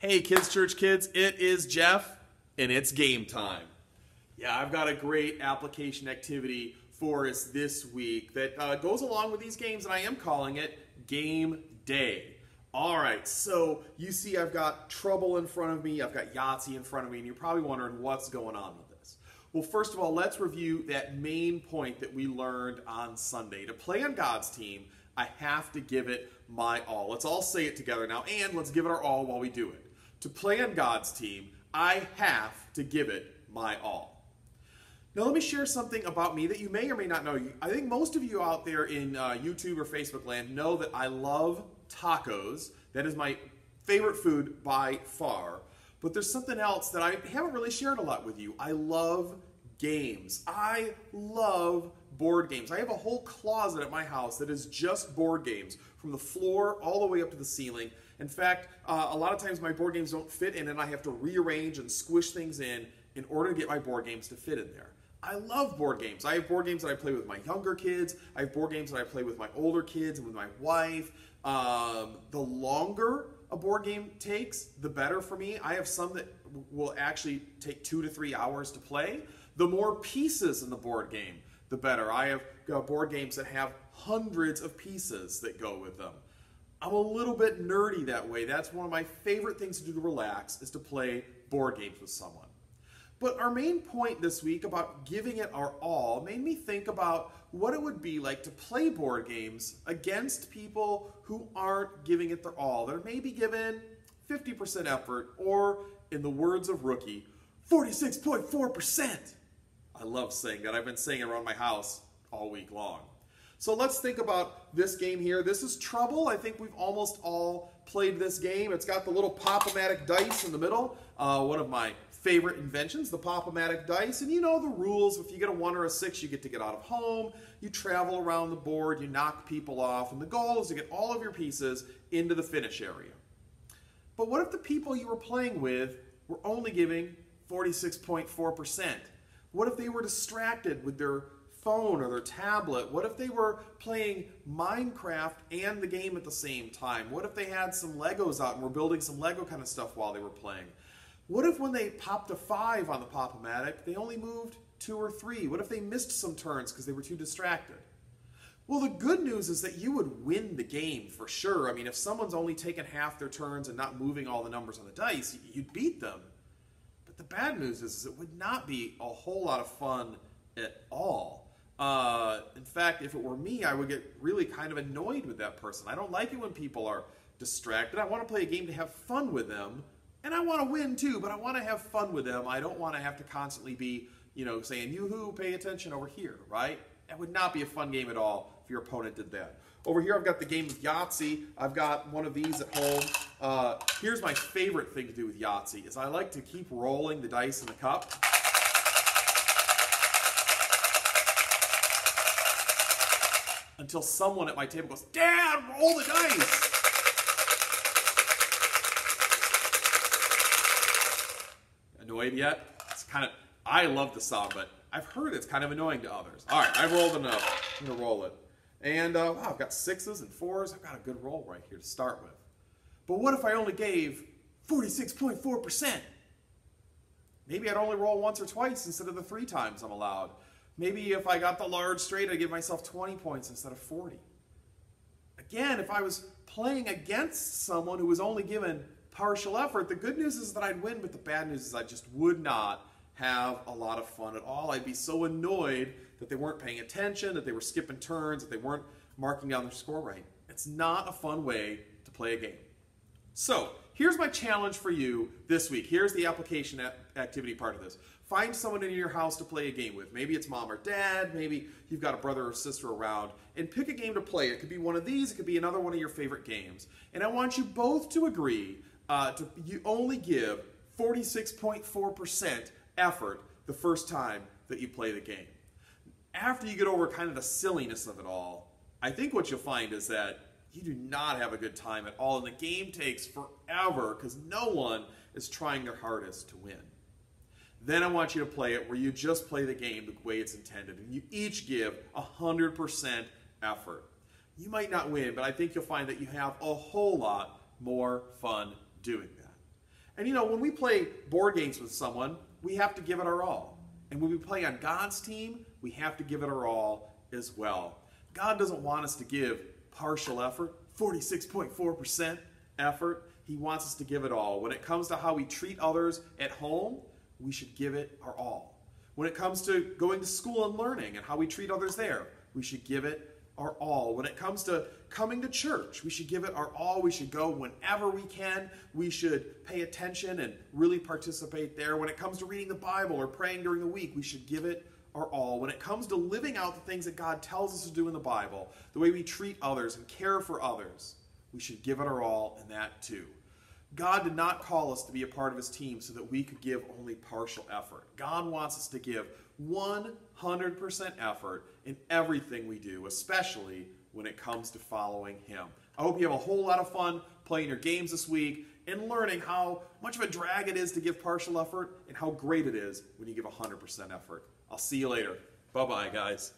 Hey Kids Church Kids, it is Jeff and it's game time. Yeah, I've got a great application activity for us this week that goes along with these games, and I am calling it Game Day. Alright, so you see I've got Trouble in front of me, I've got Yahtzee in front of me, and you're probably wondering what's going on with this. Well, first of all, let's review that main point that we learned on Sunday. To play on God's team, I have to give it my all. Let's all say it together now, and let's give it our all while we do it. To play on God's team, I have to give it my all. Now let me share something about me that you may or may not know. I think most of you out there in YouTube or Facebook land know that I love tacos. That is my favorite food by far. But there's something else that I haven't really shared a lot with you. I love games. I love board games. I have a whole closet at my house that is just board games, from the floor all the way up to the ceiling. In fact, a lot of times my board games don't fit in and I have to rearrange and squish things in order to get my board games to fit in there. I love board games. I have board games that I play with my younger kids. I have board games that I play with my older kids and with my wife. The longer a board game takes, the better for me. I have some that will actually take 2 to 3 hours to play. The more pieces in the board game, the better. I have board games that have hundreds of pieces that go with them. I'm a little bit nerdy that way. That's one of my favorite things to do to relax, is to play board games with someone. But our main point this week about giving it our all made me think about what it would be like to play board games against people who aren't giving it their all. They're maybe given 50% effort, or in the words of Rookie, 46.4%. I love saying that. I've been saying it around my house all week long. So let's think about this game here. This is Trouble. I think we've almost all played this game. It's got the little Pop-O-Matic dice in the middle. One of my favorite inventions, the Pop-O-Matic dice. And you know the rules. If you get a 1 or a 6, you get to get out of home. You travel around the board. You knock people off. And the goal is to get all of your pieces into the finish area. But what if the people you were playing with were only giving 46.4%? What if they were distracted with their phone or their tablet? What if they were playing Minecraft and the game at the same time? What if they had some Legos out and were building some Lego kind of stuff while they were playing? What if when they popped a 5 on the Pop-O-Matic, they only moved 2 or 3? What if they missed some turns because they were too distracted? Well, the good news is that you would win the game for sure. I mean, if someone's only taken half their turns and not moving all the numbers on the dice, you'd beat them. But the bad news is it would not be a whole lot of fun at all. In fact, if it were me, I would get really kind of annoyed with that person. I don't like it when people are distracted. I want to play a game to have fun with them, and I want to win too, but I want to have fun with them. I don't want to have to constantly be, saying, yoo-hoo, pay attention over here, right? That would not be a fun game at all if your opponent did that. Over here, I've got the game of Yahtzee. I've got one of these at home. Here's my favorite thing to do with Yahtzee, is I like to keep rolling the dice in the cup. Until someone at my table goes, "Dad, roll the dice!" Annoyed yet? I love the sound, but I've heard it's kind of annoying to others. All right, I've rolled enough. I'm going to roll it. And wow, I've got 6s and 4s. I've got a good roll right here to start with. But what if I only gave 46.4%? Maybe I'd only roll once or twice instead of the 3 times I'm allowed. Maybe if I got the large straight, I'd give myself 20 points instead of 40. Again, if I was playing against someone who was only given partial effort, the good news is that I'd win, but the bad news is I just would not have a lot of fun at all. I'd be so annoyed that they weren't paying attention, that they were skipping turns, that they weren't marking down their score right. It's not a fun way to play a game. So, here's my challenge for you this week. Here's the application activity part of this. Find someone in your house to play a game with. Maybe it's mom or dad. Maybe you've got a brother or sister around. And pick a game to play. It could be one of these. It could be another one of your favorite games. And I want you both to agree you only give 46.4% effort the first time that you play the game. After you get over kind of the silliness of it all, I think what you'll find is that you do not have a good time at all. And the game takes forever because no one is trying their hardest to win. Then I want you to play it where you just play the game the way it's intended, and you each give 100% effort. You might not win, but I think you'll find that you have a whole lot more fun doing that. And when we play board games with someone, we have to give it our all. And when we play on God's team, we have to give it our all as well. God doesn't want us to give partial effort, 46.4% effort. He wants us to give it all. When it comes to how we treat others at home, we should give it our all. When it comes to going to school and learning and how we treat others there, we should give it our all. When it comes to coming to church, we should give it our all. We should go whenever we can. We should pay attention and really participate there. When it comes to reading the Bible or praying during the week, we should give it our all. When it comes to living out the things that God tells us to do in the Bible, the way we treat others and care for others, we should give it our all in that too. God did not call us to be a part of his team so that we could give only partial effort. God wants us to give 100% effort in everything we do, especially when it comes to following him. I hope you have a whole lot of fun playing your games this week and learning how much of a drag it is to give partial effort and how great it is when you give 100% effort. I'll see you later. Bye-bye, guys.